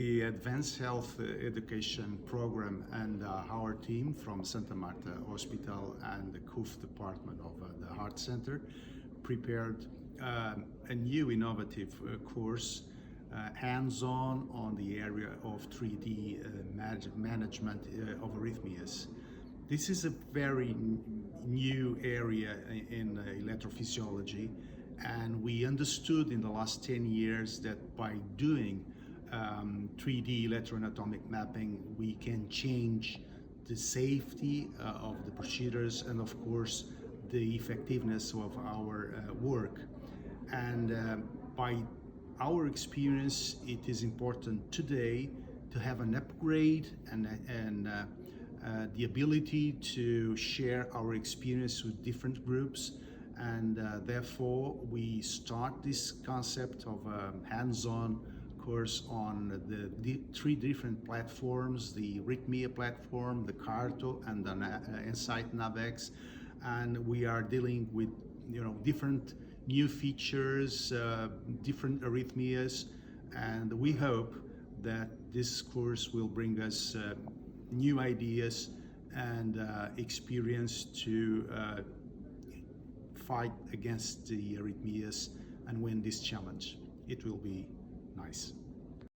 The Advanced Health Education Program and our team from Santa Marta Hospital and the CUF department of the Heart Center prepared a new innovative course, hands-on on the area of 3D management of arrhythmias. This is a very new area in electrophysiology, and we understood in the last 10 years that by doing 3D electroanatomic mapping, we can change the safety of the procedures and, of course, the effectiveness of our work. And by our experience, it is important today to have an upgrade and the ability to share our experience with different groups. And therefore, we start this concept of hands-on course on the three different platforms: the Arrhythmia platform, the Carto, and the Insight Navex. And we are dealing with different new features, different arrhythmias, and we hope that this course will bring us new ideas and experience to fight against the arrhythmias and win this challenge. It will be nice.